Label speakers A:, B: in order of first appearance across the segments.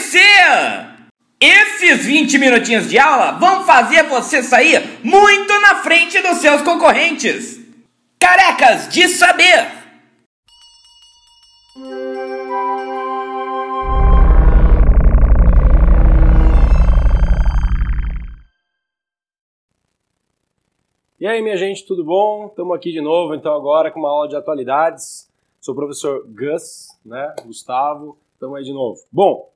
A: acontecer! Esses 20 minutinhos de aula vão fazer você sair muito na frente dos seus concorrentes. Carecas de saber!
B: E aí, minha gente, tudo bom? Estamos aqui de novo, então, agora com uma aula de atualidades. Sou o professor Gustavo, estamos aí de novo. Bom,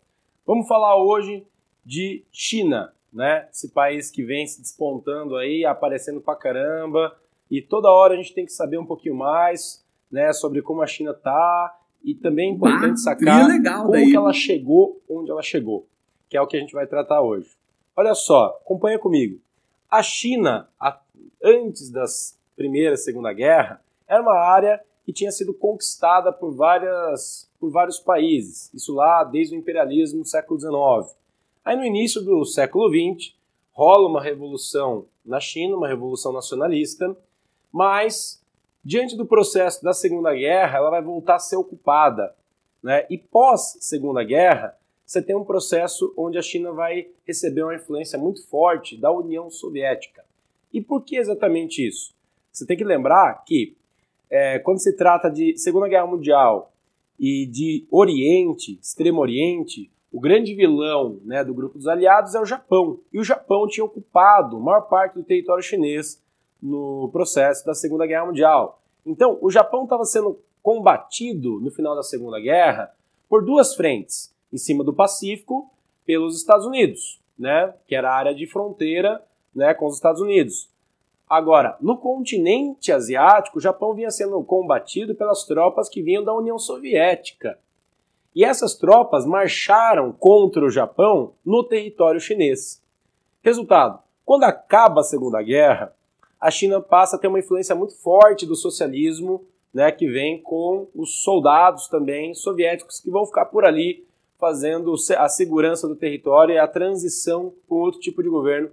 B: vamos falar hoje de China, né? Esse país que vem se despontando aí, aparecendo pra caramba, e toda hora a gente tem que saber um pouquinho mais, né, sobre como a China tá, e também é importante sacar como que ela chegou onde ela chegou, que é o que a gente vai tratar hoje. Olha só, acompanha comigo. A China, antes das Primeira e Segunda Guerra, era uma área que tinha sido conquistada por vários países, isso lá desde o imperialismo do século XIX. Aí no início do século XX, rola uma revolução na China, uma revolução nacionalista, mas diante do processo da Segunda Guerra, ela vai voltar a ser ocupada, né? E pós-Segunda Guerra, você tem um processo onde a China vai receber uma influência muito forte da União Soviética. E por que exatamente isso? Você tem que lembrar que quando se trata de Segunda Guerra Mundial e de Oriente, Extremo Oriente, o grande vilão, né, do grupo dos aliados é o Japão. E o Japão tinha ocupado a maior parte do território chinês no processo da Segunda Guerra Mundial. Então, o Japão estava sendo combatido no final da Segunda Guerra por duas frentes. Em cima do Pacífico, pelos Estados Unidos, né, que era a área de fronteira, né, com os Estados Unidos. Agora, no continente asiático, o Japão vinha sendo combatido pelas tropas que vinham da União Soviética. E essas tropas marcharam contra o Japão no território chinês. Resultado, quando acaba a Segunda Guerra, a China passa a ter uma influência muito forte do socialismo, né, que vem com os soldados também soviéticos que vão ficar por ali fazendo a segurança do território e a transição para outro tipo de governo,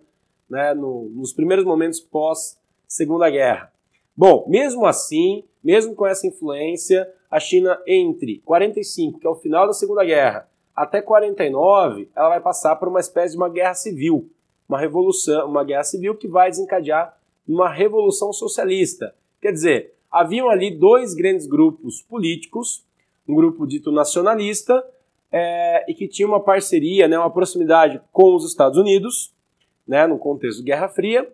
B: né, nos primeiros momentos pós-Segunda Guerra. Bom, mesmo assim, mesmo com essa influência, a China entre 45, que é o final da Segunda Guerra, até 49, ela vai passar por uma espécie de uma guerra civil, uma revolução, uma guerra civil que vai desencadear uma revolução socialista. Quer dizer, haviam ali dois grandes grupos políticos, um grupo dito nacionalista, e que tinha uma parceria, né, uma proximidade com os Estados Unidos, né, no contexto de Guerra Fria,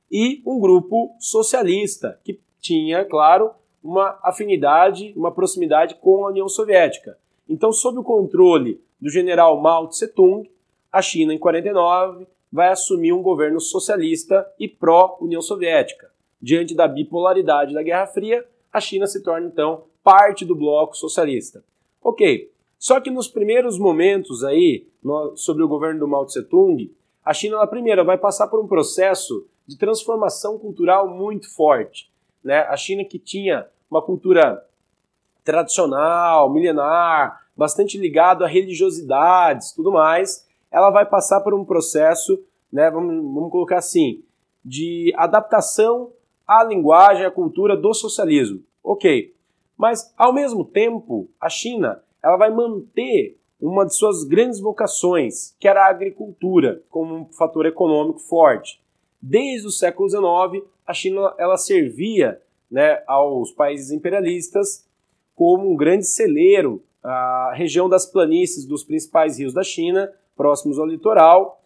B: e um grupo socialista, que tinha, claro, uma afinidade, uma proximidade com a União Soviética. Então, sob o controle do general Mao Tse-tung, a China, em 49, vai assumir um governo socialista e pró-União Soviética. Diante da bipolaridade da Guerra Fria, a China se torna, então, parte do bloco socialista. Ok, só que nos primeiros momentos aí, sobre o governo do Mao Tse-tung, a China, primeiro, vai passar por um processo de transformação cultural muito forte, né? A China, que tinha uma cultura tradicional, milenar, bastante ligada a religiosidades, tudo mais, ela vai passar por um processo, né, vamos colocar assim, de adaptação à linguagem, à cultura do socialismo. Ok, mas ao mesmo tempo, a China ela vai manter uma de suas grandes vocações, que era a agricultura, como um fator econômico forte. Desde o século XIX, a China ela servia, né, aos países imperialistas como um grande celeiro. A região das planícies dos principais rios da China, próximos ao litoral,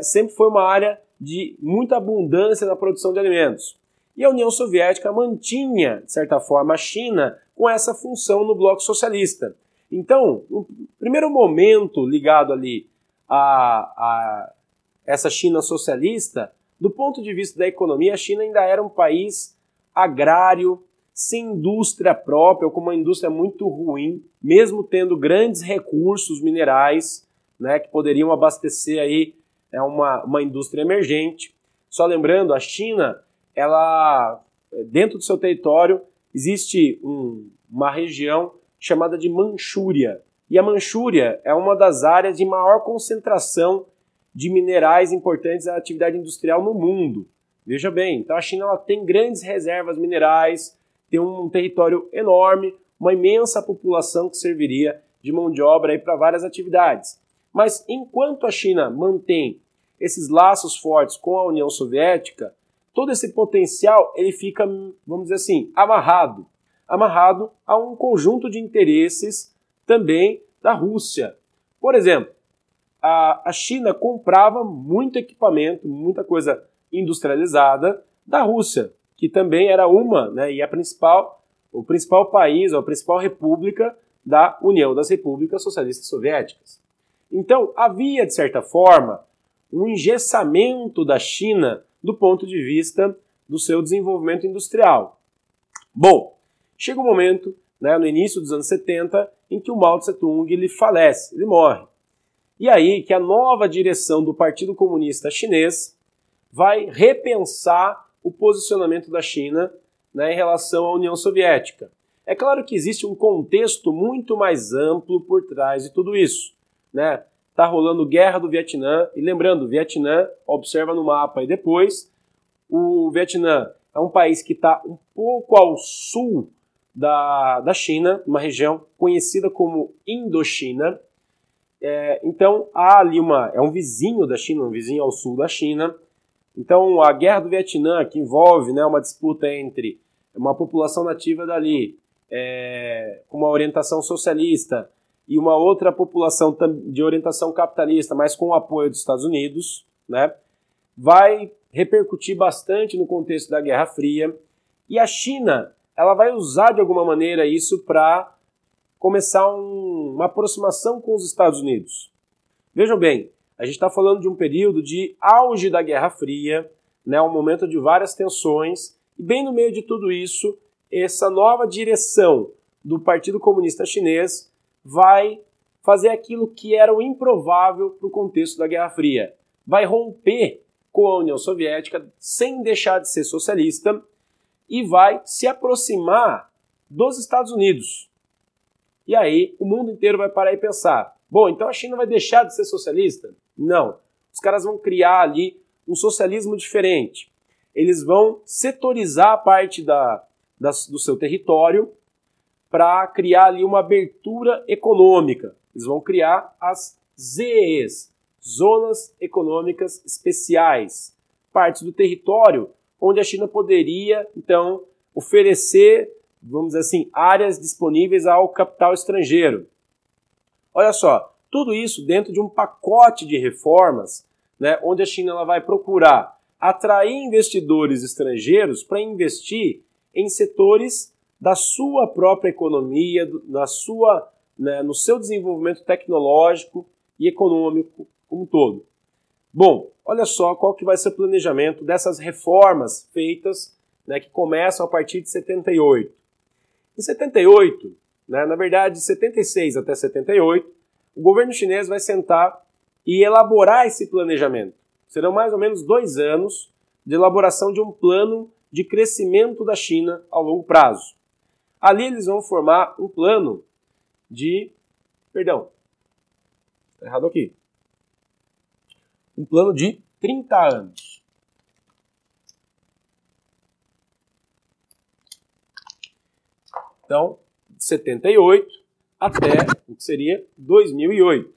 B: sempre foi uma área de muita abundância na produção de alimentos. E a União Soviética mantinha, de certa forma, a China com essa função no bloco socialista. Então, no primeiro momento ligado ali a essa China socialista, do ponto de vista da economia, a China ainda era um país agrário, sem indústria própria, ou com uma indústria muito ruim, mesmo tendo grandes recursos minerais, né, que poderiam abastecer aí uma indústria emergente. Só lembrando, a China, ela, dentro do seu território, existe uma região chamada de Manchúria. E a Manchúria é uma das áreas de maior concentração de minerais importantes à atividade industrial no mundo. Veja bem, então a China ela tem grandes reservas minerais, tem um território enorme, uma imensa população que serviria de mão de obra para várias atividades. Mas enquanto a China mantém esses laços fortes com a União Soviética, todo esse potencial ele fica, vamos dizer assim, amarrado a um conjunto de interesses também da Rússia. Por exemplo, a China comprava muito equipamento, muita coisa industrializada da Rússia, que também era o principal país, ou a principal república da União das Repúblicas Socialistas Soviéticas. Então, havia, de certa forma, um engessamento da China do ponto de vista do seu desenvolvimento industrial. Bom, chega um momento, no início dos anos 70, em que o Mao Tse-tung ele falece, ele morre. E aí que a nova direção do Partido Comunista Chinês vai repensar o posicionamento da China, em relação à União Soviética. É claro que existe um contexto muito mais amplo por trás de tudo isso. Está rolando guerra do Vietnã, e lembrando, o Vietnã, observa no mapa aí depois, o Vietnã é um país que está um pouco ao sul da China, uma região conhecida como Indochina. Então há ali é um vizinho da China, um vizinho ao sul da China. Então a guerra do Vietnã, que envolve uma disputa entre uma população nativa dali, com uma orientação socialista, e uma outra população de orientação capitalista, mas com o apoio dos Estados Unidos, vai repercutir bastante no contexto da Guerra Fria. E a China ela vai usar de alguma maneira isso para começar uma aproximação com os Estados Unidos. Vejam bem, a gente está falando de um período de auge da Guerra Fria, um momento de várias tensões, e bem no meio de tudo isso, essa nova direção do Partido Comunista Chinês vai fazer aquilo que era o improvável para o contexto da Guerra Fria. Vai romper com a União Soviética sem deixar de ser socialista e vai se aproximar dos Estados Unidos. E aí o mundo inteiro vai parar e pensar, bom, então a China vai deixar de ser socialista? Não. Os caras vão criar ali um socialismo diferente. Eles vão setorizar a parte do seu território para criar ali uma abertura econômica. Eles vão criar as ZEs, Zonas Econômicas Especiais, partes do território onde a China poderia, então, oferecer, vamos dizer assim, áreas disponíveis ao capital estrangeiro. Olha só, tudo isso dentro de um pacote de reformas, onde a China ela vai procurar atrair investidores estrangeiros para investir em setores da sua própria economia, no seu desenvolvimento tecnológico e econômico como um todo. Bom, olha só qual que vai ser o planejamento dessas reformas feitas, que começam a partir de 78. Em 78, na verdade de 76 até 78, o governo chinês vai sentar e elaborar esse planejamento. Serão mais ou menos 2 anos de elaboração de um plano de crescimento da China ao longo prazo. Ali eles vão formar um plano um plano de 30 anos. Então, de 78 até o que seria 2008.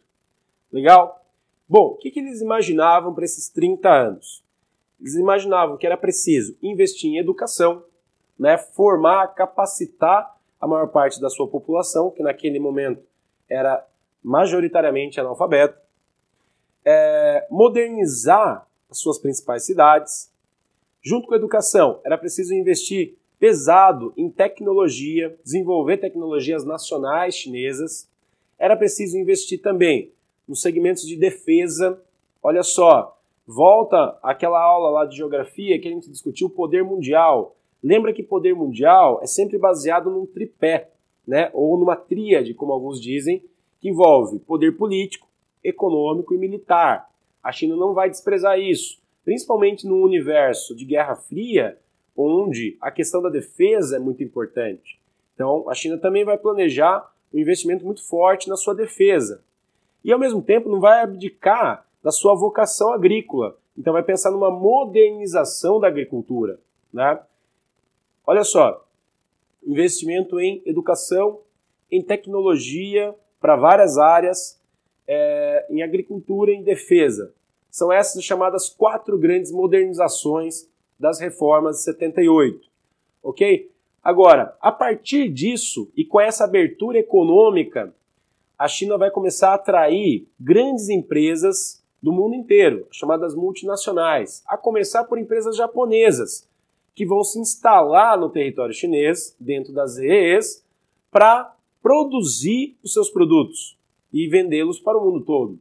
B: Legal? Bom, o que eles imaginavam para esses 30 anos? Eles imaginavam que era preciso investir em educação, formar, capacitar a maior parte da sua população, que naquele momento era majoritariamente analfabeta, modernizar as suas principais cidades. Junto com a educação, era preciso investir pesado em tecnologia, desenvolver tecnologias nacionais chinesas. Era preciso investir também nos segmentos de defesa. Olha só, volta àquela aula lá de geografia que a gente discutiu o poder mundial. Lembra que poder mundial é sempre baseado num tripé, ou numa tríade, como alguns dizem, que envolve poder político, econômico e militar. A China não vai desprezar isso, principalmente no universo de Guerra Fria, onde a questão da defesa é muito importante. Então, a China também vai planejar um investimento muito forte na sua defesa. E, ao mesmo tempo, não vai abdicar da sua vocação agrícola. Então, vai pensar numa modernização da agricultura. Olha só, investimento em educação, em tecnologia para várias áreas, em agricultura e em defesa. São essas chamadas 4 grandes modernizações das reformas de 78. Ok? Agora, a partir disso e com essa abertura econômica, a China vai começar a atrair grandes empresas do mundo inteiro, chamadas multinacionais, a começar por empresas japonesas, que vão se instalar no território chinês, dentro das REEs, para produzir os seus produtos e vendê-los para o mundo todo.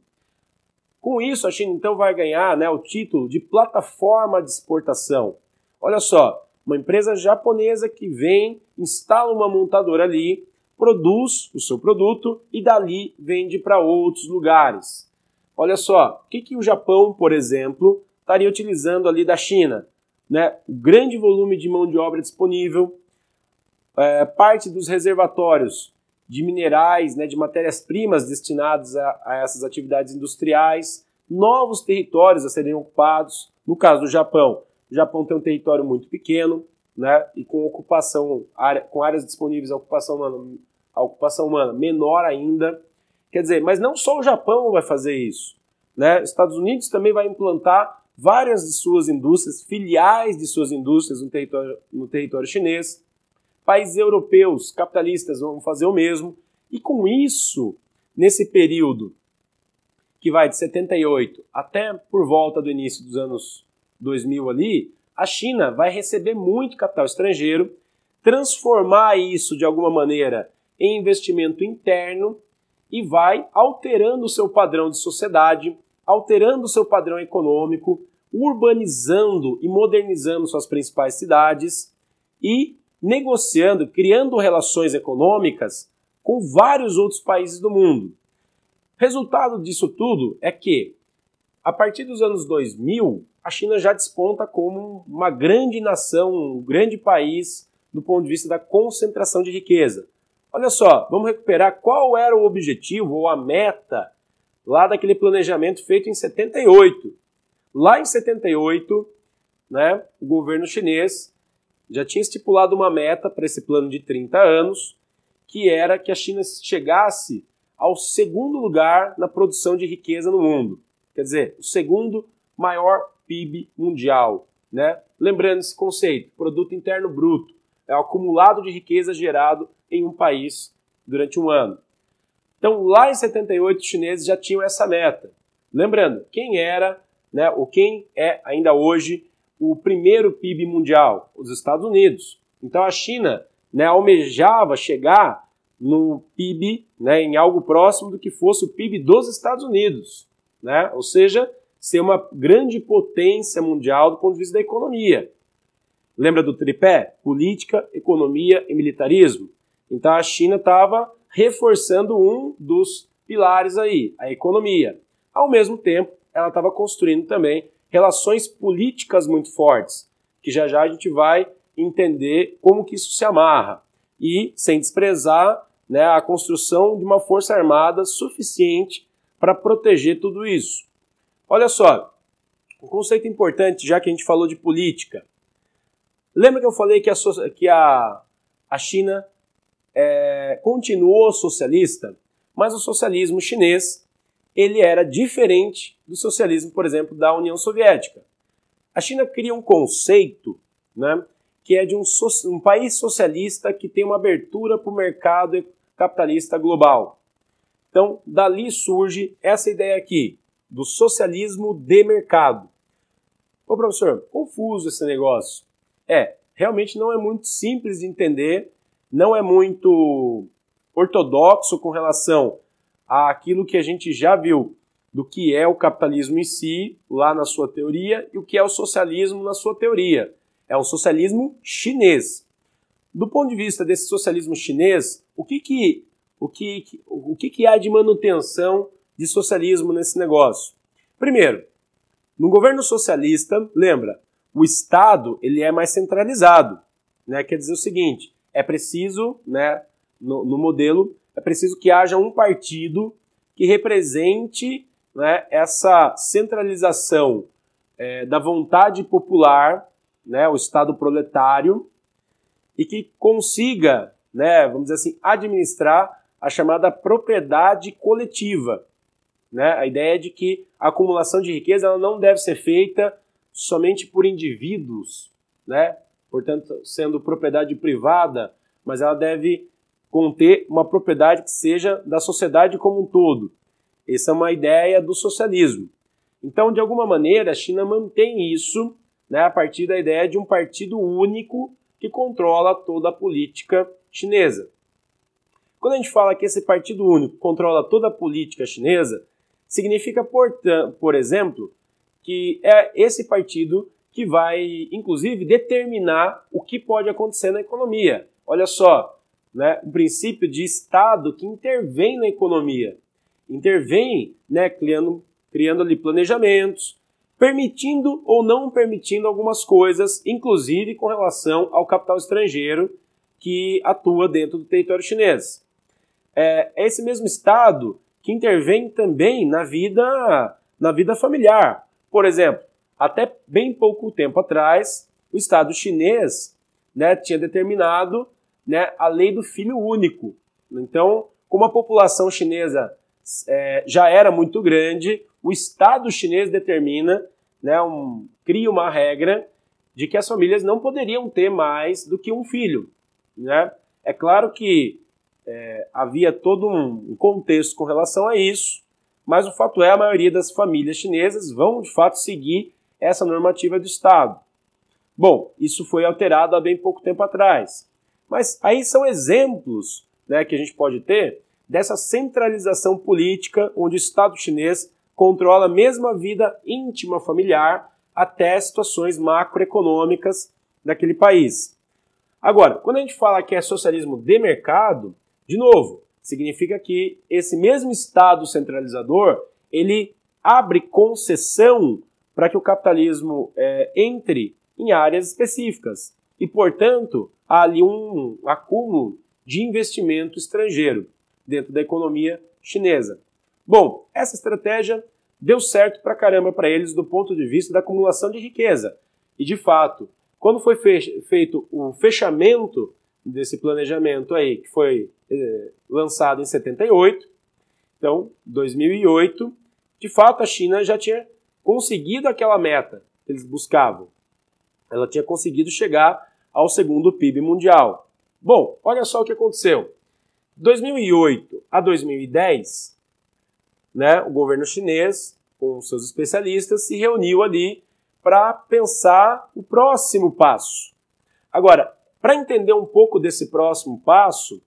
B: Com isso, a China então vai ganhar, né, o título de plataforma de exportação. Olha só, uma empresa japonesa que vem, instala uma montadora ali, produz o seu produto e dali vende para outros lugares. Olha só, o que o Japão, por exemplo, estaria utilizando ali da China? Né? O grande volume de mão de obra disponível, parte dos reservatórios de minerais, né, de matérias-primas destinadas a essas atividades industriais, novos territórios a serem ocupados. No caso do Japão, o Japão tem um território muito pequeno, né, e com áreas disponíveis a ocupação humana menor ainda. Quer dizer, mas não só o Japão vai fazer isso, né? Os Estados Unidos também vai implantar várias de suas indústrias, filiais de suas indústrias no território chinês. Países europeus capitalistas vão fazer o mesmo. E com isso, nesse período que vai de 78 até por volta do início dos anos 2000 ali, a China vai receber muito capital estrangeiro, transformar isso de alguma maneira em investimento interno e vai alterando o seu padrão de sociedade, alterando o seu padrão econômico, urbanizando e modernizando suas principais cidades e negociando, criando relações econômicas com vários outros países do mundo. Resultado disso tudo é que, a partir dos anos 2000, a China já desponta como uma grande nação, um grande país do ponto de vista da concentração de riqueza. Olha só, vamos recuperar qual era o objetivo ou a meta lá daquele planejamento feito em 78. Lá em 78, né, o governo chinês já tinha estipulado uma meta para esse plano de 30 anos, que era que a China chegasse ao 2º lugar na produção de riqueza no mundo. Quer dizer, o 2º maior PIB mundial. Né? Lembrando esse conceito, produto interno bruto, é o acumulado de riqueza gerado em um país durante um ano. Então, lá em 78, os chineses já tinham essa meta. Lembrando, quem era, né, ou quem é ainda hoje o primeiro PIB mundial? Os Estados Unidos. Então, a China, né, almejava chegar no PIB, né, em algo próximo do que fosse o PIB dos Estados Unidos. Né? Ou seja, ser uma grande potência mundial do ponto de vista da economia. Lembra do tripé? Política, economia e militarismo. Então a China estava reforçando um dos pilares aí, a economia. Ao mesmo tempo, ela estava construindo também relações políticas muito fortes, que já já a gente vai entender como que isso se amarra. E sem desprezar, né, a construção de uma força armada suficiente para proteger tudo isso. Olha só, um conceito importante, já que a gente falou de política. Lembra que eu falei que a China continuou socialista? Mas o socialismo chinês ele era diferente do socialismo, por exemplo, da União Soviética. A China cria um conceito, né, que é de um país socialista que tem uma abertura para o mercado capitalista global. Então, dali surge essa ideia aqui, do socialismo de mercado. Ô professor, confuso esse negócio. Realmente não é muito simples de entender, não é muito ortodoxo com relação àquilo que a gente já viu do que é o capitalismo em si, lá na sua teoria, e o que é o socialismo na sua teoria. É um socialismo chinês. Do ponto de vista desse socialismo chinês, o que há de manutenção de socialismo nesse negócio? Primeiro, no governo socialista, lembra, o Estado ele é mais centralizado. Né? Quer dizer o seguinte, é preciso, né, no modelo, é preciso que haja um partido que represente, né, essa centralização da vontade popular, né, o Estado proletário, e que consiga, né, vamos dizer assim, administrar a chamada propriedade coletiva. né? A ideia é de que a acumulação de riqueza ela não deve ser feita somente por indivíduos, né? Portanto, sendo propriedade privada, mas ela deve conter uma propriedade que seja da sociedade como um todo. Essa é uma ideia do socialismo. Então, de alguma maneira, a China mantém isso, né, a partir da ideia de um partido único que controla toda a política chinesa. Quando a gente fala que esse partido único controla toda a política chinesa, significa, por exemplo, que é esse partido que vai, inclusive, determinar o que pode acontecer na economia. Olha só, né, um princípio de Estado que intervém na economia. Intervém, né, criando ali planejamentos, permitindo ou não permitindo algumas coisas, inclusive com relação ao capital estrangeiro que atua dentro do território chinês. É esse mesmo Estado que intervém também na vida familiar. Por exemplo, até bem pouco tempo atrás, o Estado chinês, né, tinha determinado, né, a lei do filho único. Então, como a população chinesa já era muito grande, o Estado chinês determina, né, cria uma regra de que as famílias não poderiam ter mais do que um filho, né? É claro que havia todo um contexto com relação a isso, mas o fato é a maioria das famílias chinesas vão, de fato, seguir essa normativa do Estado. Bom, isso foi alterado há bem pouco tempo atrás. Mas aí são exemplos, né, que a gente pode ter dessa centralização política onde o Estado chinês controla mesmo a vida íntima familiar até situações macroeconômicas daquele país. Agora, quando a gente fala que é socialismo de mercado, de novo, significa que esse mesmo Estado centralizador, ele abre concessão para que o capitalismo entre em áreas específicas. E, portanto, há ali um acúmulo de investimento estrangeiro dentro da economia chinesa. Bom, essa estratégia deu certo pra caramba para eles do ponto de vista da acumulação de riqueza. E, de fato, quando foi feito o fechamento desse planejamento aí, que foi lançado em 78, então, 2008, de fato a China já tinha conseguido aquela meta que eles buscavam. Ela tinha conseguido chegar ao segundo PIB mundial. Bom, olha só o que aconteceu. De 2008 a 2010, né, o governo chinês, com seus especialistas, se reuniu ali para pensar o próximo passo. Agora, para entender um pouco desse próximo passo,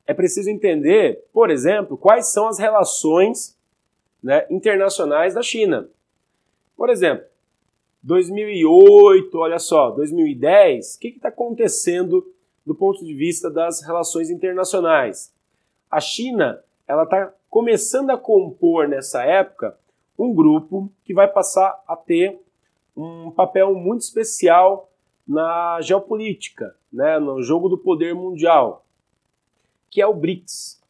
B: é preciso entender, por exemplo, quais são as relações, né, internacionais da China. Por exemplo, 2008, olha só, 2010, o que está acontecendo do ponto de vista das relações internacionais? A China ela está começando a compor nessa época um grupo que vai passar a ter um papel muito especial na geopolítica, né, no jogo do poder mundial, que é o BRICS.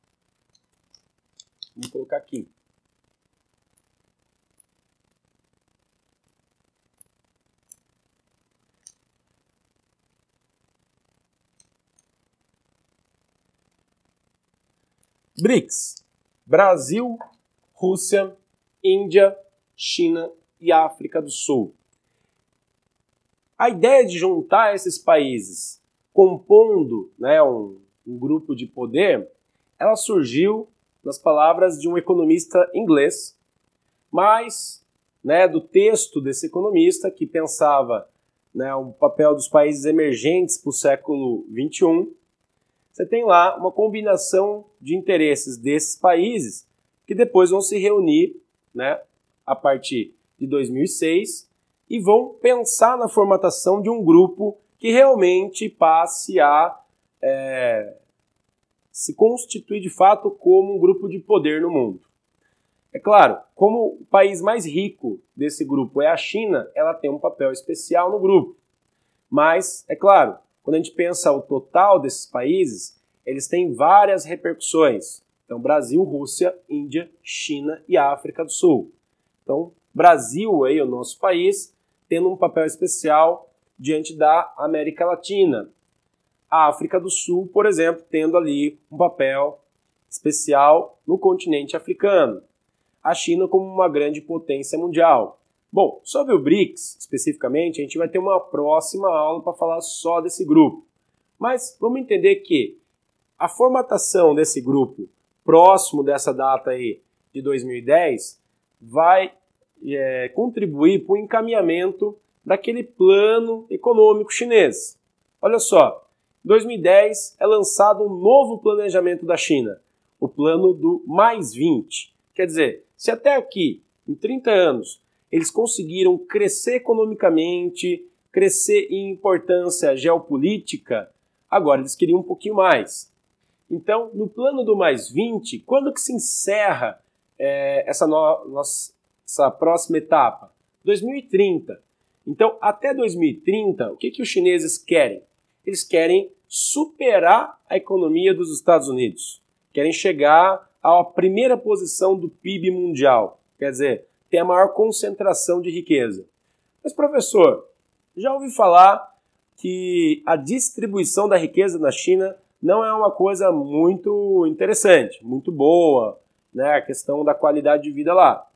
B: Vou colocar aqui. BRICS: Brasil, Rússia, Índia, China e África do Sul. A ideia de juntar esses países compondo, né, um grupo de poder, ela surgiu nas palavras de um economista inglês, mas, né, do texto desse economista que pensava, né, o papel dos países emergentes para o século XXI. Você tem lá uma combinação de interesses desses países que depois vão se reunir, né, a partir de 2006 e vão pensar na formatação de um grupo que realmente passe a se constituir de fato como um grupo de poder no mundo. É claro, como o país mais rico desse grupo é a China, ela tem um papel especial no grupo. Mas, é claro, quando a gente pensa o total desses países, eles têm várias repercussões. Então, Brasil, Rússia, Índia, China e África do Sul. Então, Brasil, aí, o nosso país, tendo um papel especial diante da América Latina. A África do Sul, por exemplo, tendo ali um papel especial no continente africano. a China como uma grande potência mundial. Bom, sobre o BRICS, especificamente, a gente vai ter uma próxima aula para falar só desse grupo. Mas vamos entender que a formatação desse grupo, próximo dessa data aí de 2010, vai contribuir para o encaminhamento daquele plano econômico chinês. Olha só, em 2010 é lançado um novo planejamento da China, o plano do mais 20. Quer dizer, se até aqui, em 30 anos, eles conseguiram crescer economicamente, crescer em importância geopolítica, agora eles queriam um pouquinho mais. Então, no plano do mais 20, quando que se encerra essa próxima etapa? 2030. Então, até 2030, o que os chineses querem? Eles querem superar a economia dos Estados Unidos. Querem chegar à primeira posição do PIB mundial. Quer dizer, ter a maior concentração de riqueza. Mas, professor, já ouvi falar que a distribuição da riqueza na China não é uma coisa muito interessante, muito boa, né? A questão da qualidade de vida lá.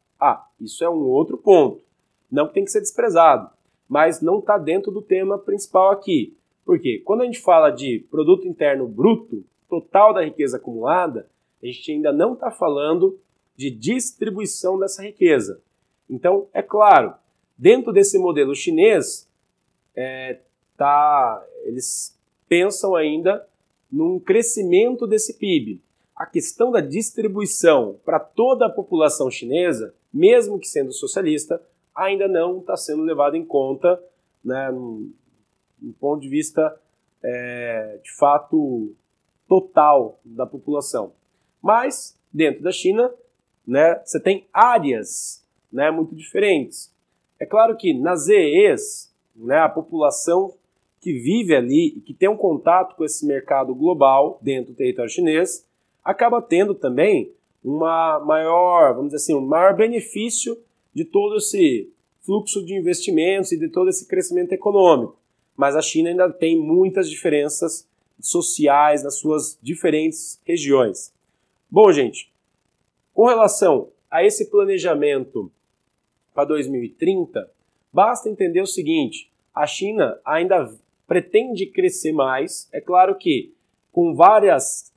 B: Isso é um outro ponto. Não tem que ser desprezado, mas não está dentro do tema principal aqui. Por quê? Quando a gente fala de produto interno bruto, total da riqueza acumulada, a gente ainda não está falando de distribuição dessa riqueza. Então, é claro, dentro desse modelo chinês, eles pensam ainda num crescimento desse PIB. A questão da distribuição para toda a população chinesa, mesmo que sendo socialista, ainda não está sendo levado em conta, né, no ponto de vista, de fato, total da população. Mas, dentro da China, né, você tem áreas, né, muito diferentes. É claro que nas EEs, né, a população que vive ali e que tem um contato com esse mercado global dentro do território chinês, acaba tendo também uma maior, vamos dizer assim, um maior benefício de todo esse fluxo de investimentos e de todo esse crescimento econômico. Mas a China ainda tem muitas diferenças sociais nas suas diferentes regiões. Bom, gente, com relação a esse planejamento para 2030, basta entender o seguinte: a China ainda pretende crescer mais, é claro que com várias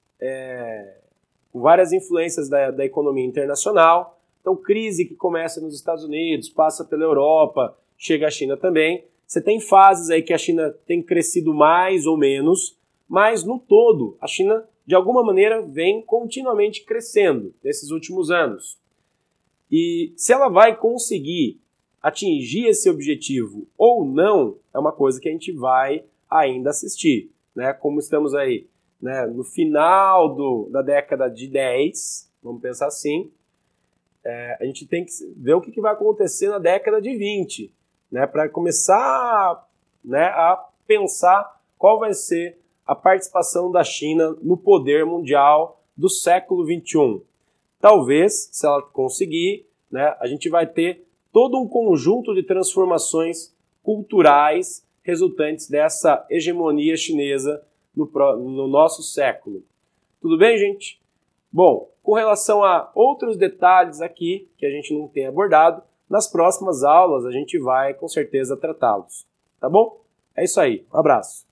B: influências da economia internacional. Então, crise que começa nos Estados Unidos, passa pela Europa, chega à China também. Você tem fases aí que a China tem crescido mais ou menos, mas no todo, a China, de alguma maneira, vem continuamente crescendo nesses últimos anos. E se ela vai conseguir atingir esse objetivo ou não, é uma coisa que a gente vai ainda assistir, né? Como estamos aí, né, no final da década de 10, vamos pensar assim, a gente tem que ver o que vai acontecer na década de 20, né, para começar, né, a pensar qual vai ser a participação da China no poder mundial do século XXI. Talvez, se ela conseguir, né, a gente vai ter todo um conjunto de transformações culturais resultantes dessa hegemonia chinesa no nosso século. Tudo bem, gente? Bom, com relação a outros detalhes aqui que a gente não tem abordado, nas próximas aulas a gente vai com certeza tratá-los. Tá bom? É isso aí. Um abraço.